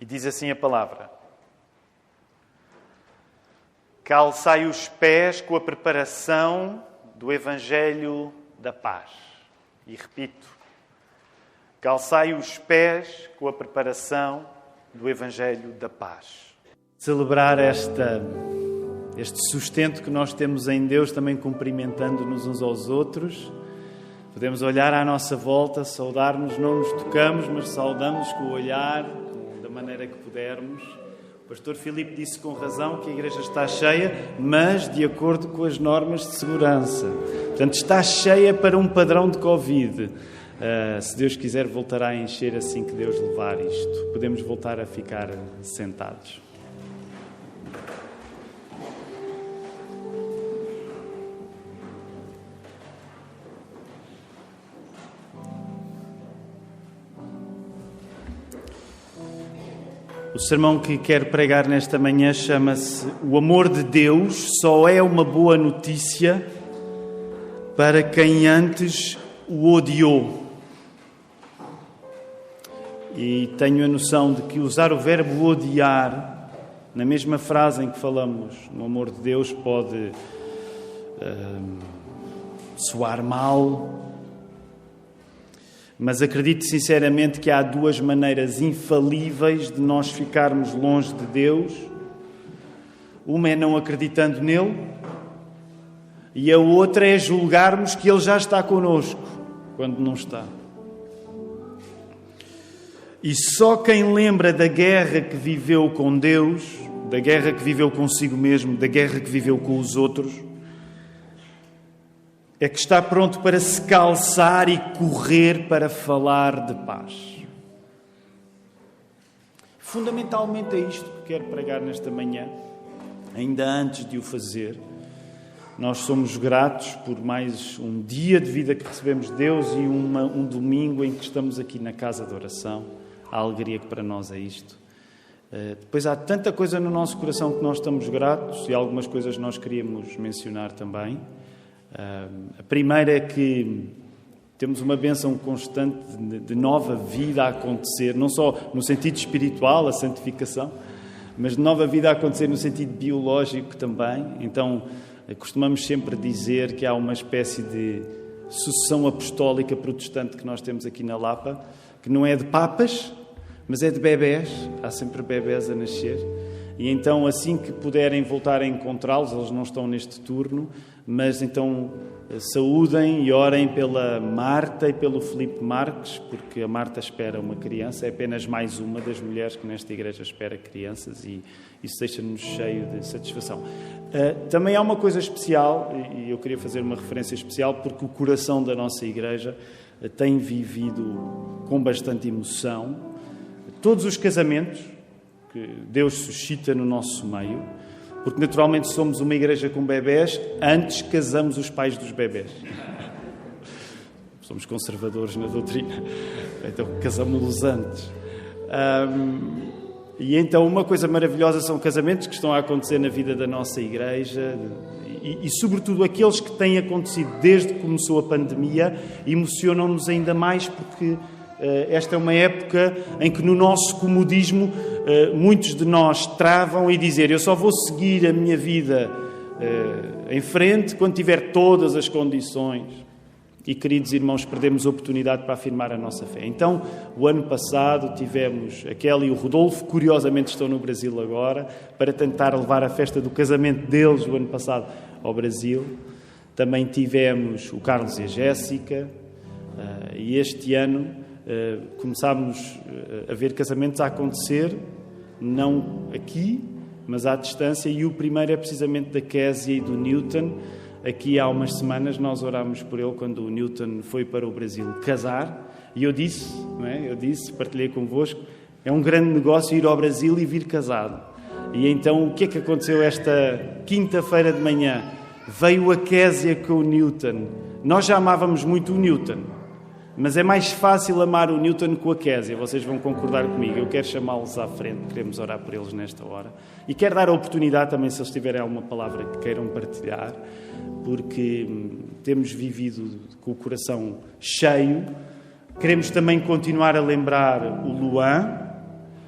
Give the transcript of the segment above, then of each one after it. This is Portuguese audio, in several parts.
E diz assim a palavra: calçai os pés com a preparação do Evangelho da paz. E repito, calçai os pés com a preparação do Evangelho da paz. Celebrar este sustento que nós temos em Deus, também cumprimentando-nos uns aos outros. Podemos olhar à nossa volta, saudar-nos, não nos tocamos, mas saudamos com o olhar, da maneira que pudermos. O pastor Filipe disse com razão que a igreja está cheia, mas de acordo com as normas de segurança. Portanto, está cheia para um padrão de Covid. Se Deus quiser, voltará a encher assim que Deus levar isto. Podemos voltar a ficar sentados. O sermão que quero pregar nesta manhã chama-se O Amor de Deus só é uma boa notícia para quem antes o odiou. E tenho a noção de que usar o verbo odiar na mesma frase em que falamos no amor de Deus pode soar mal. Mas acredito sinceramente que há duas maneiras infalíveis de nós ficarmos longe de Deus. Uma é não acreditando nele e a outra é julgarmos que Ele já está connosco, quando não está. E só quem lembra da guerra que viveu com Deus, da guerra que viveu consigo mesmo, da guerra que viveu com os outros, é que está pronto para se calçar e correr para falar de paz. Fundamentalmente é isto que quero pregar nesta manhã. Ainda antes de o fazer, nós somos gratos por mais um dia de vida que recebemos de Deus e um domingo em que estamos aqui na casa de oração. A alegria que para nós é isto. Depois há tanta coisa no nosso coração que nós estamos gratos e algumas coisas nós queríamos mencionar também. A primeira é que temos uma bênção constante de nova vida a acontecer, não só no sentido espiritual, a santificação, mas de nova vida a acontecer no sentido biológico também. Então, costumamos sempre dizer que há uma espécie de sucessão apostólica protestante que nós temos aqui na Lapa, que não é de papas, mas é de bebés. Há sempre bebés a nascer. E então, assim que puderem voltar a encontrá-los, eles não estão neste turno, mas então saúdem e orem pela Marta e pelo Filipe Marques, porque a Marta espera uma criança, é apenas mais uma das mulheres que nesta igreja espera crianças e isso deixa-nos cheio de satisfação. Também há uma coisa especial, e eu queria fazer uma referência especial, porque o coração da nossa igreja tem vivido com bastante emoção todos os casamentos que Deus suscita no nosso meio, porque naturalmente somos uma igreja com bebés, antes casamos os pais dos bebés. Somos conservadores na doutrina, então casamos-los antes. E então uma coisa maravilhosa são casamentos que estão a acontecer na vida da nossa igreja e sobretudo aqueles que têm acontecido desde que começou a pandemia, emocionam-nos ainda mais porque esta é uma época em que no nosso comodismo muitos de nós travam e dizem: eu só vou seguir a minha vida em frente quando tiver todas as condições. E, queridos irmãos, perdemos a oportunidade para afirmar a nossa fé. Então, o ano passado tivemos a Kelly e o Rodolfo, curiosamente estão no Brasil agora, para tentar levar a festa do casamento deles o ano passado ao Brasil. Também tivemos o Carlos e a Jéssica, e este ano começámos a ver casamentos a acontecer, não aqui, mas à distância, e o primeiro é precisamente da Késia e do Newton. Aqui há umas semanas nós orámos por ele quando o Newton foi para o Brasil casar, e eu disse, partilhei convosco, é um grande negócio ir ao Brasil e vir casado. E então o que é que aconteceu esta quinta-feira de manhã? Veio a Késia com o Newton. Nós já amávamos muito o Newton, mas é mais fácil amar o Newton com a Késia. Vocês vão concordar comigo. Eu quero chamá-los à frente, queremos orar por eles nesta hora. E quero dar a oportunidade também, se eles tiverem alguma palavra que queiram partilhar, porque temos vivido com o coração cheio. Queremos também continuar a lembrar o Luan,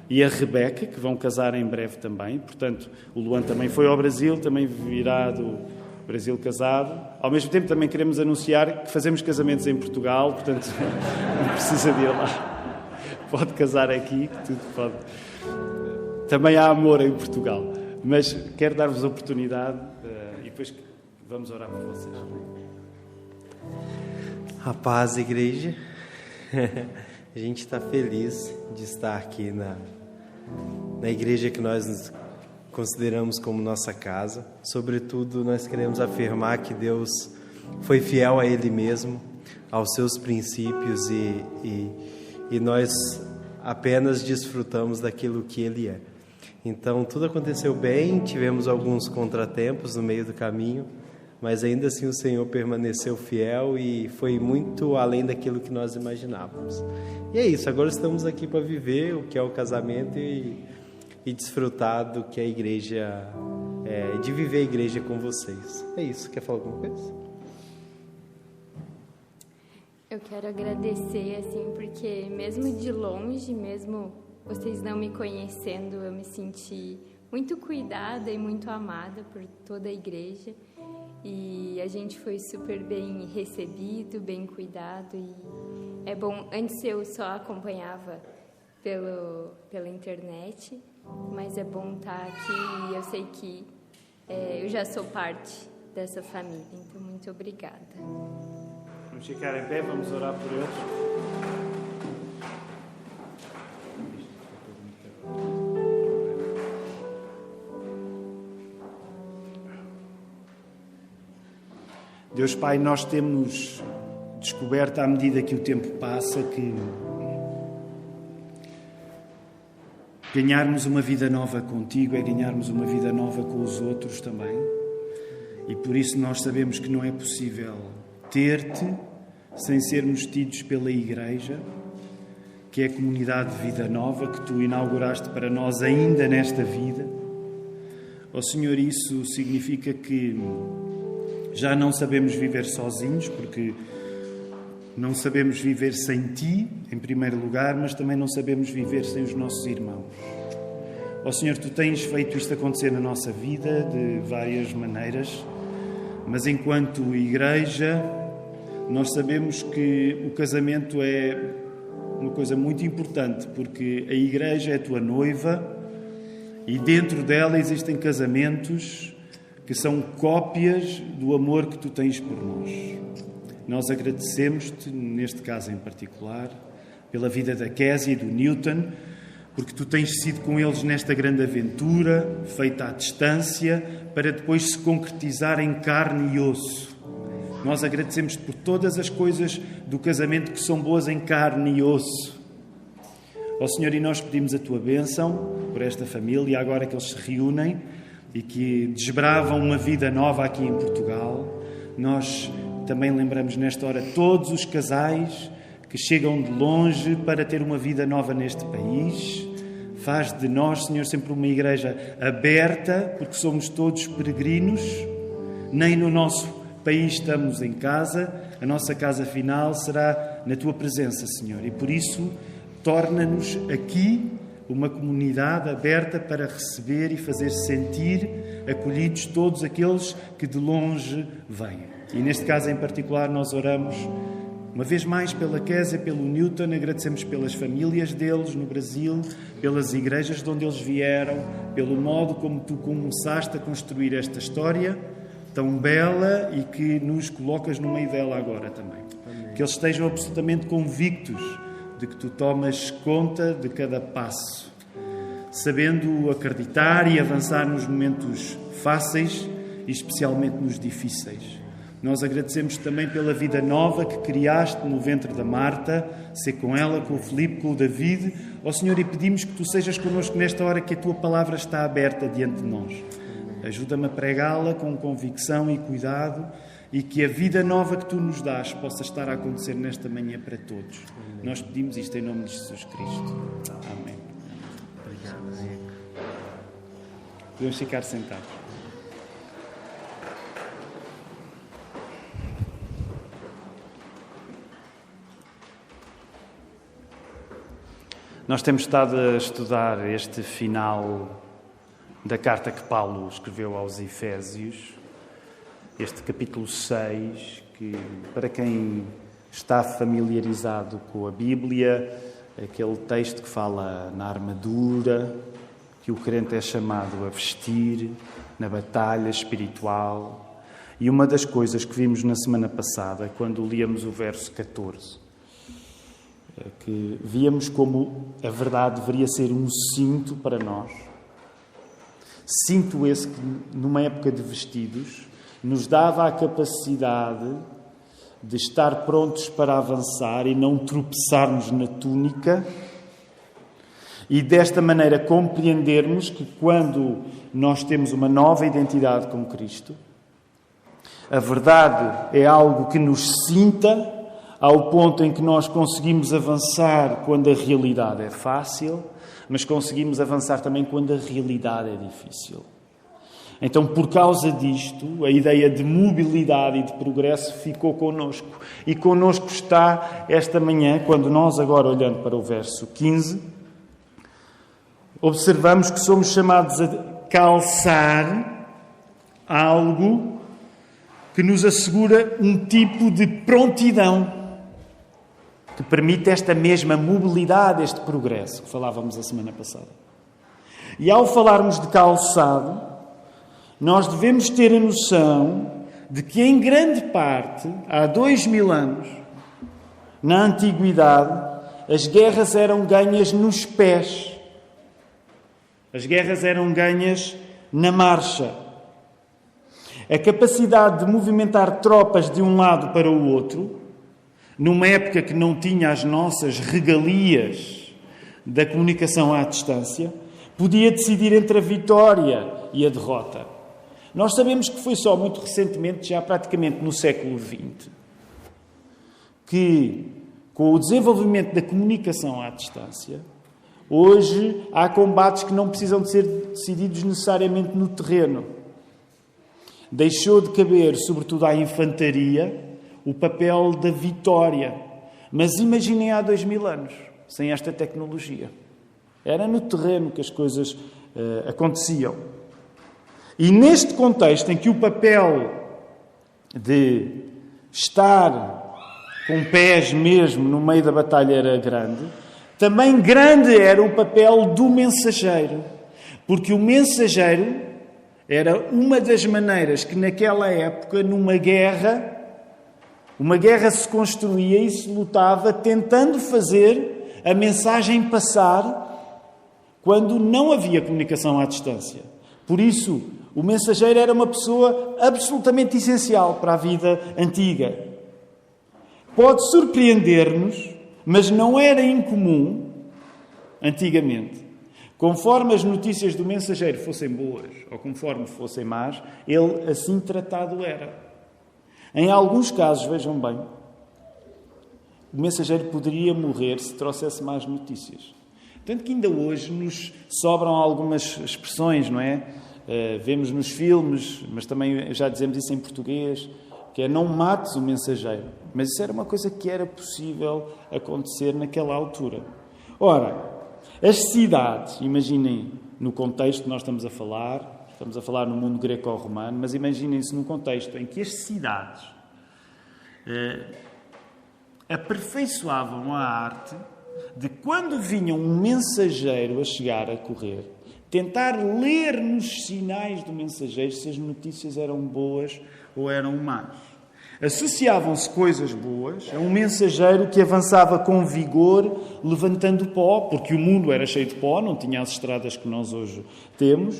e a Rebeca, que vão casar em breve também. Portanto, o Luan também foi ao Brasil, também virá do Brasil casado. Ao mesmo tempo, também queremos anunciar que fazemos casamentos em Portugal, portanto, não precisa de ir lá. Pode casar aqui, que tudo pode. Também há amor em Portugal. Mas quero dar-vos a oportunidade e depois vamos orar por vocês. A paz, igreja. A gente está feliz de estar aqui na igreja que nós consideramos como nossa casa. Sobretudo, nós queremos afirmar que Deus foi fiel a Ele mesmo, aos seus princípios e nós apenas desfrutamos daquilo que Ele é. Então, tudo aconteceu bem, tivemos alguns contratempos no meio do caminho, mas ainda assim o Senhor permaneceu fiel e foi muito além daquilo que nós imaginávamos. E é isso, agora estamos aqui para viver o que é o casamento e desfrutar do que a igreja, de viver a igreja com vocês. É isso, quer falar alguma coisa? Eu quero agradecer, assim, porque mesmo de longe, mesmo vocês não me conhecendo, eu me senti muito cuidada e muito amada por toda a igreja. E a gente foi super bem recebido, bem cuidado. E é bom, antes eu só acompanhava pela internet, mas é bom estar aqui e eu sei que eu já sou parte dessa família. Então, muito obrigada. Vamos ficar em pé, vamos orar por eles. Deus Pai, nós temos descoberto à medida que o tempo passa que ganharmos uma vida nova contigo é ganharmos uma vida nova com os outros também. E por isso nós sabemos que não é possível ter-te sem sermos tidos pela Igreja, que é a comunidade de vida nova que tu inauguraste para nós ainda nesta vida. Ó Senhor, isso significa que já não sabemos viver sozinhos, porque não sabemos viver sem Ti, em primeiro lugar, mas também não sabemos viver sem os nossos irmãos. Ó Senhor, Tu tens feito isto acontecer na nossa vida de várias maneiras, mas enquanto Igreja, nós sabemos que o casamento é uma coisa muito importante, porque a Igreja é a Tua noiva e dentro dela existem casamentos que são cópias do amor que Tu tens por nós. Nós agradecemos-te, neste caso em particular, pela vida da Kézia e do Newton, porque Tu tens sido com eles nesta grande aventura, feita à distância, para depois se concretizar em carne e osso. Nós agradecemos-te por todas as coisas do casamento que são boas em carne e osso. Ó Senhor, e nós pedimos a Tua bênção por esta família, agora que eles se reúnem e que desbravam uma vida nova aqui em Portugal. Nós também lembramos nesta hora todos os casais que chegam de longe para ter uma vida nova neste país. Faz de nós, Senhor, sempre uma igreja aberta, porque somos todos peregrinos. Nem no nosso país estamos em casa. A nossa casa final será na Tua presença, Senhor. E por isso, torna-nos aqui uma comunidade aberta para receber e fazer sentir acolhidos todos aqueles que de longe vêm. E neste caso em particular nós oramos uma vez mais pela Kézia, pelo Newton, agradecemos pelas famílias deles no Brasil, pelas igrejas de onde eles vieram, pelo modo como Tu começaste a construir esta história tão bela e que nos colocas no meio dela agora também. Amém. Que eles estejam absolutamente convictos de que Tu tomas conta de cada passo, sabendo acreditar e avançar nos momentos fáceis e especialmente nos difíceis. Nós agradecemos também pela vida nova que criaste no ventre da Marta, ser com ela, com o Filipe, com o David. Ó Senhor, e pedimos que Tu sejas connosco nesta hora que a Tua palavra está aberta diante de nós. Ajuda-me a pregá-la com convicção e cuidado e que a vida nova que Tu nos dás possa estar a acontecer nesta manhã para todos. Nós pedimos isto em nome de Jesus Cristo. Amém. Obrigado, Zico. Podemos ficar sentados. Nós temos estado a estudar este final da carta que Paulo escreveu aos Efésios, este capítulo 6, que para quem está familiarizado com a Bíblia, aquele texto que fala na armadura, que o crente é chamado a vestir, na batalha espiritual. E uma das coisas que vimos na semana passada, quando líamos o verso 14, que víamos como a verdade deveria ser um cinto para nós. Cinto esse que, numa época de vestidos, nos dava a capacidade de estar prontos para avançar e não tropeçarmos na túnica, e desta maneira compreendermos que quando nós temos uma nova identidade com Cristo, a verdade é algo que nos cinta ao ponto em que nós conseguimos avançar quando a realidade é fácil, mas conseguimos avançar também quando a realidade é difícil. Então, por causa disto, a ideia de mobilidade e de progresso ficou connosco. E connosco está esta manhã, quando nós agora, olhando para o verso 15, observamos que somos chamados a calçar algo que nos assegura um tipo de prontidão que permite esta mesma mobilidade, este progresso que falávamos a semana passada. E ao falarmos de calçado, nós devemos ter a noção de que, em grande parte, há 2000 anos, na Antiguidade, as guerras eram ganhas nos pés. As guerras eram ganhas na marcha. A capacidade de movimentar tropas de um lado para o outro, numa época que não tinha as nossas regalias da comunicação à distância, podia decidir entre a vitória e a derrota. Nós sabemos que foi só muito recentemente, já praticamente no século XX, que, com o desenvolvimento da comunicação à distância, hoje há combates que não precisam de ser decididos necessariamente no terreno. Deixou de caber, sobretudo à infantaria, o papel da vitória. Mas imaginem há 2000 anos, sem esta tecnologia. Era no terreno que as coisas aconteciam. E neste contexto em que o papel de estar com pés mesmo no meio da batalha era grande, também grande era o papel do mensageiro. Porque o mensageiro era uma das maneiras que naquela época, numa guerra, uma guerra se construía e se lutava tentando fazer a mensagem passar quando não havia comunicação à distância. Por isso, o mensageiro era uma pessoa absolutamente essencial para a vida antiga. Pode surpreender-nos, mas não era incomum, antigamente, conforme as notícias do mensageiro fossem boas ou conforme fossem más, ele assim tratado era. Em alguns casos, vejam bem, o mensageiro poderia morrer se trouxesse más notícias. Tanto que ainda hoje nos sobram algumas expressões, não é? Vemos nos filmes, mas também já dizemos isso em português, que é não mates o mensageiro. Mas isso era uma coisa que era possível acontecer naquela altura. Ora, as cidades, imaginem no contexto que nós estamos a falar no mundo greco-romano, mas imaginem-se num contexto em que as cidades aperfeiçoavam a arte de, quando vinha um mensageiro a chegar a correr, tentar ler nos sinais do mensageiro se as notícias eram boas ou eram más. Associavam-se coisas boas a um mensageiro que avançava com vigor, levantando pó, porque o mundo era cheio de pó, não tinha as estradas que nós hoje temos.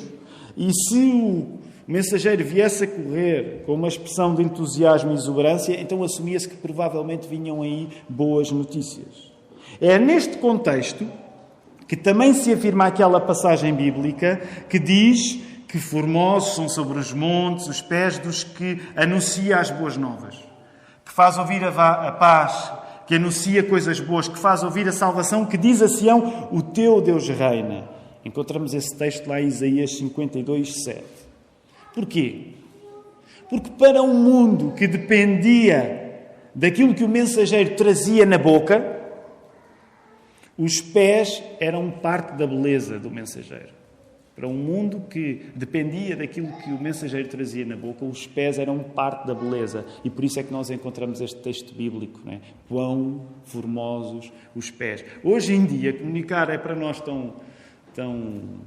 E se o mensageiro viesse a correr com uma expressão de entusiasmo e exuberância, então assumia-se que provavelmente vinham aí boas notícias. É neste contexto que também se afirma aquela passagem bíblica que diz que formosos são sobre os montes os pés dos que anuncia as boas novas, que faz ouvir a paz, que anuncia coisas boas, que faz ouvir a salvação, que diz a Sião, o teu Deus reina. Encontramos esse texto lá em Isaías 52, 7. Porquê? Porque para um mundo que dependia daquilo que o mensageiro trazia na boca, Os pés eram parte da beleza do mensageiro. Para um mundo que dependia daquilo que o mensageiro trazia na boca, os pés eram parte da beleza. E por isso é que nós encontramos este texto bíblico, não é? Quão formosos os pés. Hoje em dia, comunicar é para nós tão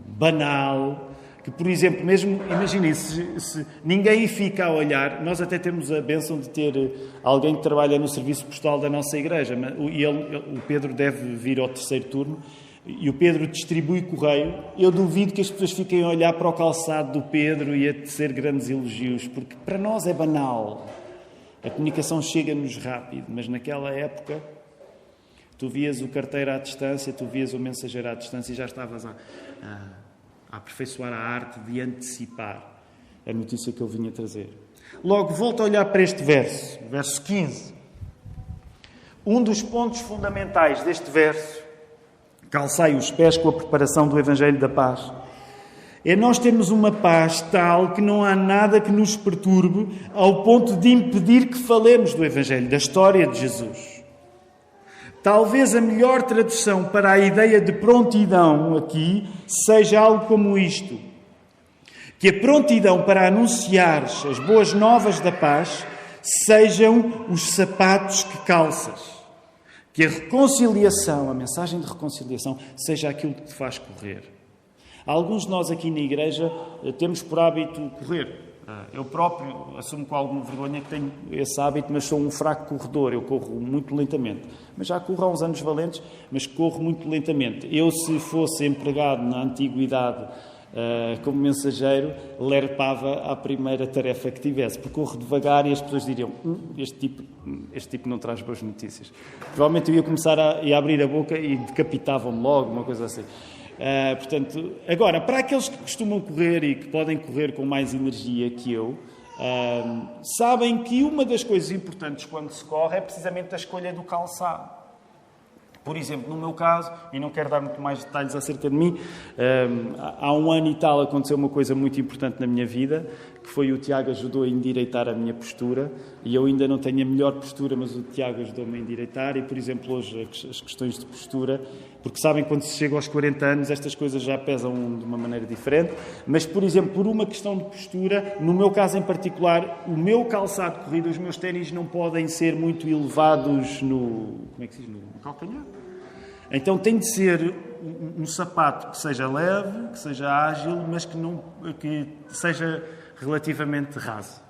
banal que, por exemplo, mesmo, imaginem, se ninguém fica a olhar, nós até temos a bênção de ter alguém que trabalha no serviço postal da nossa igreja, e o Pedro deve vir ao terceiro turno, e o Pedro distribui correio. Eu duvido que as pessoas fiquem a olhar para o calçado do Pedro e a tecer grandes elogios, porque para nós é banal. A comunicação chega-nos rápido, mas naquela época tu vias o carteiro à distância, tu vias o mensageiro à distância e já estavas a aperfeiçoar a arte de antecipar a notícia que ele vinha trazer. Logo, volto a olhar para este verso, verso 15. Um dos pontos fundamentais deste verso: calçai os pés com a preparação do Evangelho da Paz. É nós termos uma paz tal que não há nada que nos perturbe ao ponto de impedir que falemos do Evangelho, da história de Jesus. Talvez a melhor tradução para a ideia de prontidão aqui seja algo como isto: que a prontidão para anunciar as boas novas da paz sejam os sapatos que calças. Que a reconciliação, a mensagem de reconciliação, seja aquilo que te faz correr. Alguns de nós aqui na igreja temos por hábito correr. Eu próprio assumo com alguma vergonha que tenho esse hábito, mas sou um fraco corredor. Eu corro muito lentamente. Mas já corro há uns anos valentes, mas corro muito lentamente. Eu, se fosse empregado na antiguidade como mensageiro, lerpava à primeira tarefa que tivesse, porque corro devagar e as pessoas diriam: este tipo não traz boas notícias. Provavelmente eu ia começar a abrir a boca e decapitavam-me logo, uma coisa assim. Portanto, agora, para aqueles que costumam correr e que podem correr com mais energia que eu, sabem que uma das coisas importantes quando se corre é precisamente a escolha do calçado. Por exemplo, no meu caso, e não quero dar muito mais detalhes acerca de mim, há um ano e tal aconteceu uma coisa muito importante na minha vida, que foi o Tiago ajudou a endireitar a minha postura, e eu ainda não tenho a melhor postura, mas o Tiago ajudou-me a endireitar, e, por exemplo, hoje as questões de postura, porque sabem, quando se chega aos 40 anos, estas coisas já pesam de uma maneira diferente, mas, por exemplo, por uma questão de postura, no meu caso em particular, o meu calçado de corrida, os meus ténis não podem ser muito elevados no calcanhar. Então tem de ser um sapato que seja leve, que seja ágil, mas que seja relativamente raso.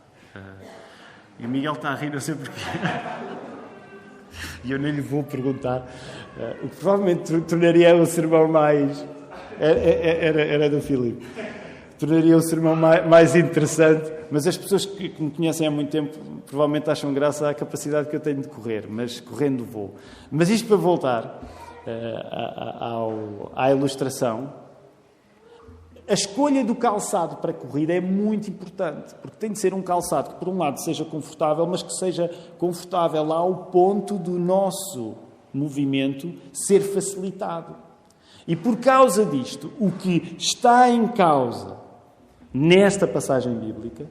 E o Miguel está a rir, não sei porquê. E eu nem lhe vou perguntar. O que provavelmente tornaria o sermão mais... Era do Filipe. Tornaria o sermão mais interessante, mas as pessoas que me conhecem há muito tempo provavelmente acham graça à capacidade que eu tenho de correr, mas correndo vou. Mas isto para voltar à ilustração, a escolha do calçado para a corrida é muito importante, porque tem de ser um calçado que, por um lado, seja confortável, mas que seja confortável ao ponto do nosso movimento ser facilitado. E por causa disto, o que está em causa nesta passagem bíblica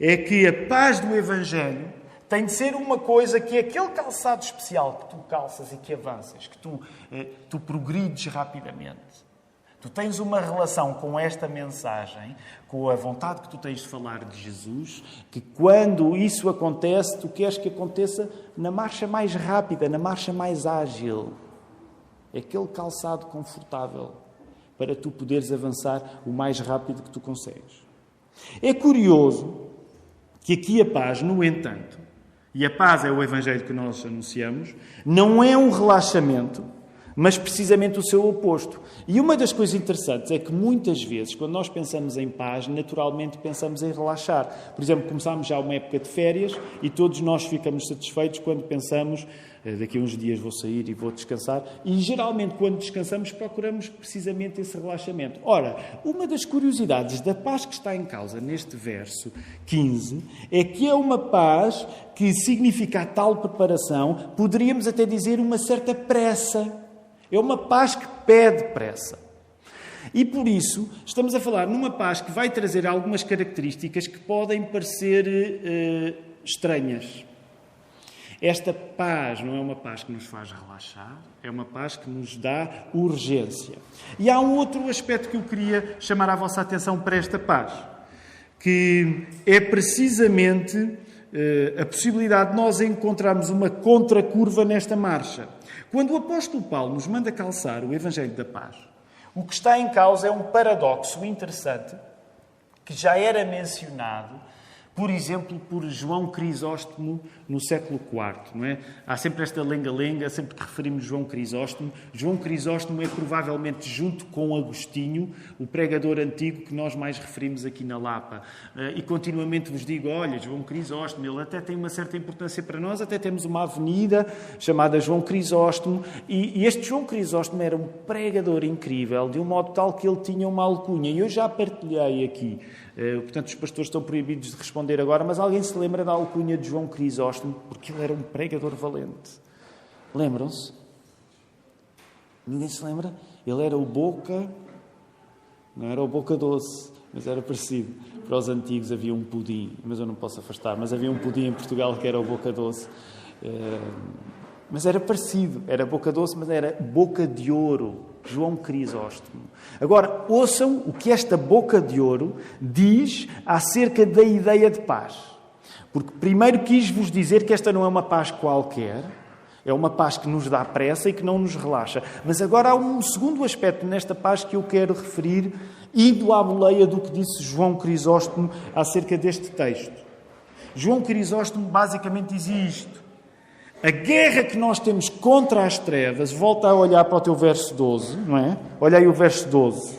é que a paz do Evangelho tem de ser uma coisa que aquele calçado especial que tu calças e que avanças, que tu progrides rapidamente. Tu tens uma relação com esta mensagem, com a vontade que tu tens de falar de Jesus, que quando isso acontece, tu queres que aconteça na marcha mais rápida, na marcha mais ágil. É aquele calçado confortável para tu poderes avançar o mais rápido que tu consegues. É curioso que aqui a paz, no entanto, e a paz é o Evangelho que nós anunciamos, não é um relaxamento, mas precisamente o seu oposto. E uma das coisas interessantes é que muitas vezes, quando nós pensamos em paz, naturalmente pensamos em relaxar. Por exemplo, começámos já uma época de férias e todos nós ficamos satisfeitos quando pensamos: daqui a uns dias vou sair e vou descansar. E geralmente, quando descansamos, procuramos precisamente esse relaxamento. Ora, uma das curiosidades da paz que está em causa neste verso 15 é que é uma paz que significa a tal preparação, poderíamos até dizer uma certa pressa. É uma paz que pede pressa. E por isso estamos a falar numa paz que vai trazer algumas características que podem parecer estranhas. Esta paz não é uma paz que nos faz relaxar, é uma paz que nos dá urgência. E há um outro aspecto que eu queria chamar a vossa atenção para esta paz, que é precisamente a possibilidade de nós encontrarmos uma contracurva nesta marcha. Quando o apóstolo Paulo nos manda calçar o Evangelho da Paz, o que está em causa é um paradoxo interessante que já era mencionado, por exemplo, por João Crisóstomo no século IV, não é? Há sempre esta lenga-lenga, sempre que referimos João Crisóstomo. João Crisóstomo é provavelmente, junto com Agostinho, o pregador antigo que nós mais referimos aqui na Lapa. E continuamente vos digo, olha, João Crisóstomo, ele até tem uma certa importância para nós, até temos uma avenida chamada João Crisóstomo, e este João Crisóstomo era um pregador incrível, de um modo tal que ele tinha uma alcunha, e eu já partilhei aqui. Portanto, os pastores estão proibidos de responder agora, mas alguém se lembra da alcunha de João Crisóstomo? Porque ele era um pregador valente. Lembram-se? Ninguém se lembra? Ele era o Boca... Não era o Boca Doce, mas era parecido. Para os antigos havia um pudim, mas eu não posso afastar, mas havia um pudim em Portugal que era o Boca Doce. Mas era parecido. Era Boca Doce, mas era Boca de Ouro. João Crisóstomo. Agora, ouçam o que esta boca de ouro diz acerca da ideia de paz. Porque primeiro quis-vos dizer que esta não é uma paz qualquer, é uma paz que nos dá pressa e que não nos relaxa. Mas agora há um segundo aspecto nesta paz que eu quero referir, indo à boleia do que disse João Crisóstomo acerca deste texto. João Crisóstomo basicamente diz isto. A guerra que nós temos contra as trevas, volta a olhar para o teu verso 12, não é? Olha aí o verso 12.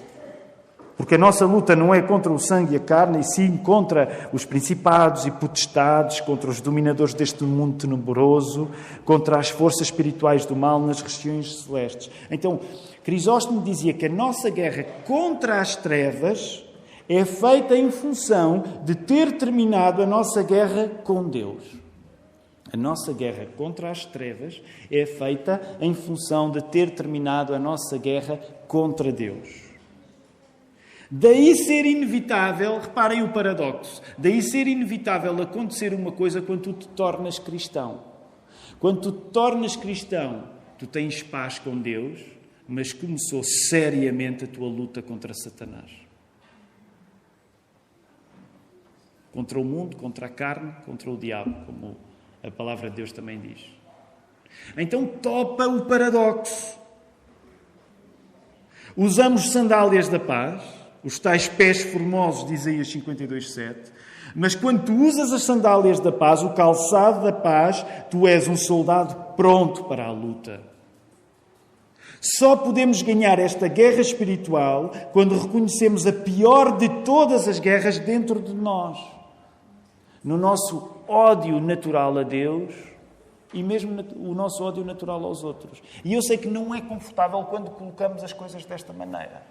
Porque a nossa luta não é contra o sangue e a carne, e sim contra os principados e potestades, contra os dominadores deste mundo tenebroso, contra as forças espirituais do mal nas regiões celestes. Então, Crisóstomo dizia que a nossa guerra contra as trevas é feita em função de ter terminado a nossa guerra com Deus. A nossa guerra contra as trevas é feita em função de ter terminado a nossa guerra contra Deus. Daí ser inevitável, reparem o paradoxo, daí ser inevitável acontecer uma coisa quando tu te tornas cristão. Quando tu te tornas cristão, tu tens paz com Deus, mas começou seriamente a tua luta contra Satanás. Contra o mundo, contra a carne, contra o diabo, como a palavra de Deus também diz. Então topa o paradoxo. Usamos sandálias da paz, os tais pés formosos de Isaías 52:7, mas quando tu usas as sandálias da paz, o calçado da paz, tu és um soldado pronto para a luta. Só podemos ganhar esta guerra espiritual quando reconhecemos a pior de todas as guerras dentro de nós. No nosso ódio natural a Deus e mesmo o nosso ódio natural aos outros. E eu sei que não é confortável quando colocamos as coisas desta maneira.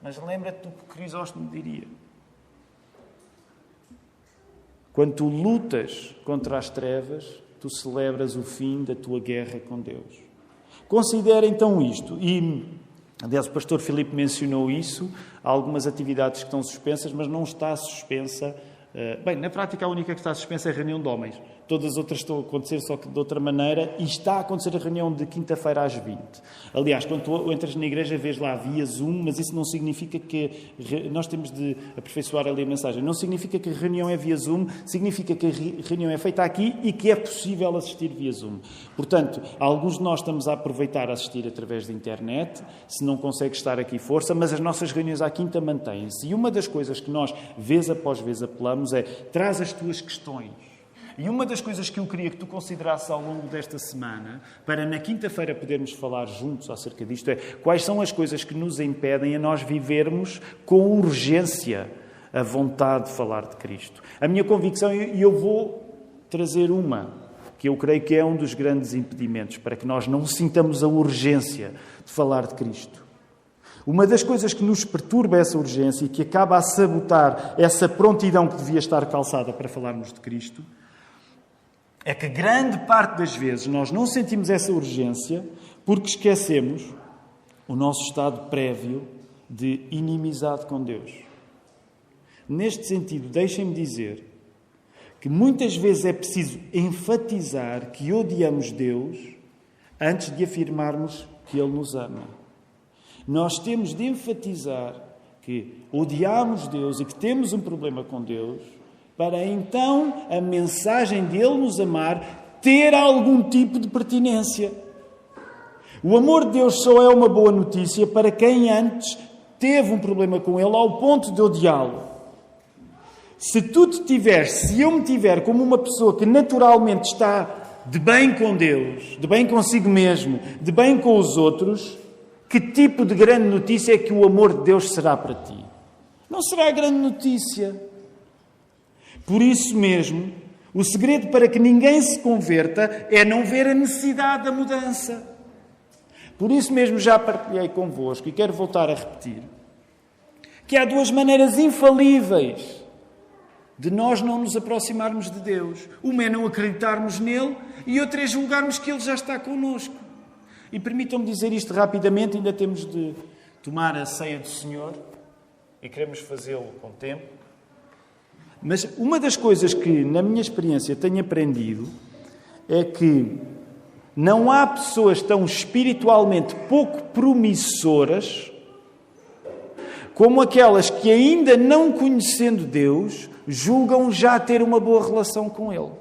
Mas lembra-te do que Crisóstomo diria. Quando tu lutas contra as trevas, tu celebras o fim da tua guerra com Deus. Considera então isto. E, aliás, o pastor Filipe mencionou isso. Há algumas atividades que estão suspensas, mas não está suspensa. Bem, na prática a única que está suspensa é a reunião de homens. Todas as outras estão a acontecer, só que de outra maneira, e está a acontecer a reunião de quinta-feira às 20. Aliás, quando tu entras na igreja, vês lá via Zoom, mas isso não significa que... Nós temos de aperfeiçoar ali a mensagem. Não significa que a reunião é via Zoom, significa que a reunião é feita aqui e que é possível assistir via Zoom. Portanto, alguns de nós estamos a aproveitar a assistir através da internet, se não consegue estar aqui, força, mas as nossas reuniões à quinta mantêm-se. E uma das coisas que nós, vez após vez, apelamos é: traz as tuas questões. E uma das coisas que eu queria que tu considerasses ao longo desta semana, para na quinta-feira podermos falar juntos acerca disto, é quais são as coisas que nos impedem a nós vivermos com urgência a vontade de falar de Cristo. A minha convicção, e eu vou trazer uma, que eu creio que é um dos grandes impedimentos para que nós não sintamos a urgência de falar de Cristo. Uma das coisas que nos perturba essa urgência e que acaba a sabotar essa prontidão que devia estar calçada para falarmos de Cristo é que grande parte das vezes nós não sentimos essa urgência porque esquecemos o nosso estado prévio de inimizade com Deus. Neste sentido, deixem-me dizer que muitas vezes é preciso enfatizar que odiamos Deus antes de afirmarmos que Ele nos ama. Nós temos de enfatizar que odiamos Deus e que temos um problema com Deus, para então a mensagem de Ele nos amar ter algum tipo de pertinência. O amor de Deus só é uma boa notícia para quem antes teve um problema com Ele ao ponto de odiá-lo. Se eu me tiver como uma pessoa que naturalmente está de bem com Deus, de bem consigo mesmo, de bem com os outros, que tipo de grande notícia é que o amor de Deus será para ti? Não será grande notícia. Por isso mesmo, o segredo para que ninguém se converta é não ver a necessidade da mudança. Por isso mesmo já partilhei convosco e quero voltar a repetir que há duas maneiras infalíveis de nós não nos aproximarmos de Deus. Uma é não acreditarmos nele e outra é julgarmos que Ele já está connosco. E permitam-me dizer isto rapidamente, ainda temos de tomar a ceia do Senhor e queremos fazê-lo com tempo. Mas uma das coisas que, na minha experiência, tenho aprendido é que não há pessoas tão espiritualmente pouco promissoras como aquelas que, ainda não conhecendo Deus, julgam já ter uma boa relação com Ele.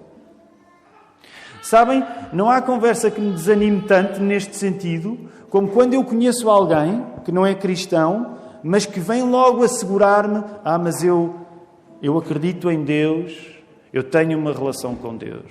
Sabem, não há conversa que me desanime tanto neste sentido como quando eu conheço alguém que não é cristão, mas que vem logo assegurar-me: mas eu acredito em Deus, eu tenho uma relação com Deus.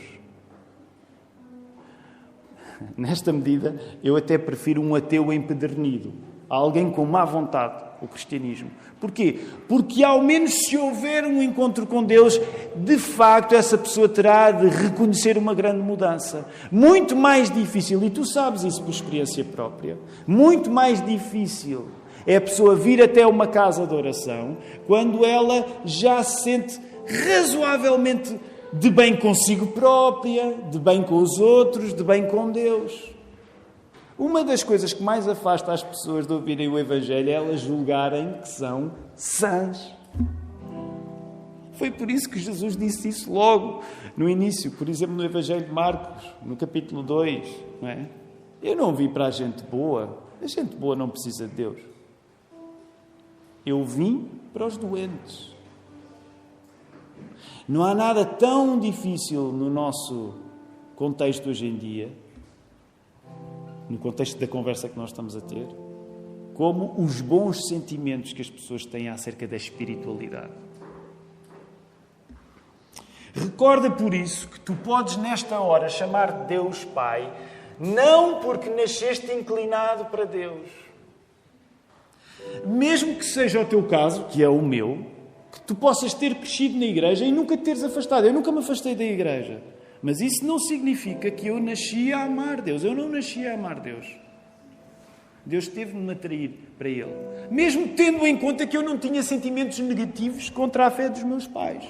Nesta medida, eu até prefiro um ateu empedernido, a alguém com má vontade, o cristianismo. Porquê? Porque ao menos se houver um encontro com Deus, de facto essa pessoa terá de reconhecer uma grande mudança. Muito mais difícil, e tu sabes isso por experiência própria, muito mais difícil é a pessoa vir até uma casa de oração quando ela já se sente razoavelmente de bem consigo própria, de bem com os outros, de bem com Deus. Uma das coisas que mais afasta as pessoas de ouvirem o Evangelho é elas julgarem que são sãs. Foi por isso que Jesus disse isso logo no início, por exemplo, no Evangelho de Marcos, no capítulo 2. Não é? Eu não vim para a gente boa. A gente boa não precisa de Deus. Eu vim para os doentes. Não há nada tão difícil no nosso contexto hoje em dia, no contexto da conversa que nós estamos a ter, como os bons sentimentos que as pessoas têm acerca da espiritualidade. Recorda por isso que tu podes nesta hora chamar Deus Pai, não porque nasceste inclinado para Deus. Mesmo que seja o teu caso, que é o meu, que tu possas ter crescido na igreja e nunca te teres afastado. Eu nunca me afastei da igreja. Mas isso não significa que eu nasci a amar Deus. Eu não nasci a amar Deus. Deus teve-me a atrair para Ele. Mesmo tendo em conta que eu não tinha sentimentos negativos contra a fé dos meus pais.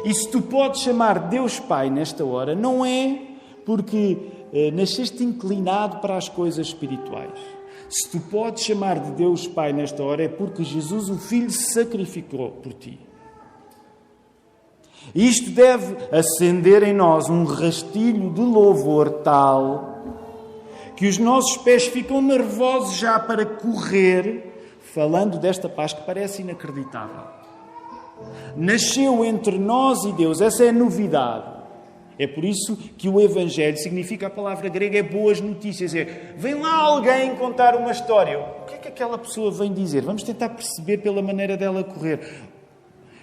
E se tu podes chamar Deus Pai nesta hora, não é porque nasceste inclinado para as coisas espirituais. Se tu podes chamar de Deus Pai nesta hora, é porque Jesus, o Filho, se sacrificou por ti. Isto deve acender em nós um rastilho de louvor tal que os nossos pés ficam nervosos já para correr, falando desta paz que parece inacreditável. Nasceu entre nós e Deus, essa é a novidade. É por isso que o Evangelho significa, a palavra grega é boas notícias. Vem lá alguém contar uma história. O que é que aquela pessoa vem dizer? Vamos tentar perceber pela maneira dela correr.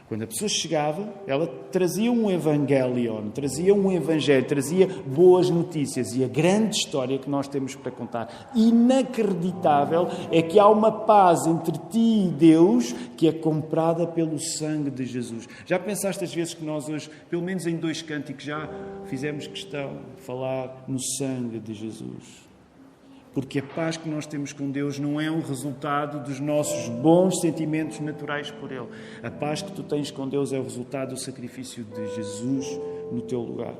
Quando a pessoa chegava, ela trazia um evangelion, trazia um evangelho, trazia boas notícias. E a grande história que nós temos para contar, inacreditável, é que há uma paz entre ti e Deus que é comprada pelo sangue de Jesus. Já pensaste às vezes que nós hoje, pelo menos em 2 cânticos, já fizemos questão de falar no sangue de Jesus? Porque a paz que nós temos com Deus não é um resultado dos nossos bons sentimentos naturais por Ele. A paz que tu tens com Deus é o resultado do sacrifício de Jesus no teu lugar.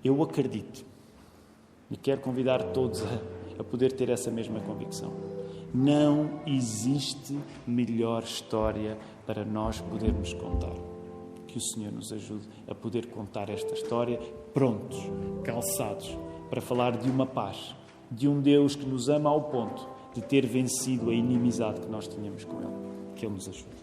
Eu acredito e quero convidar todos a poder ter essa mesma convicção. Não existe melhor história para nós podermos contar. Que o Senhor nos ajude a poder contar esta história prontos, calçados, para falar de uma paz, de um Deus que nos ama ao ponto de ter vencido a inimizade que nós tínhamos com Ele. Que Ele nos ajude.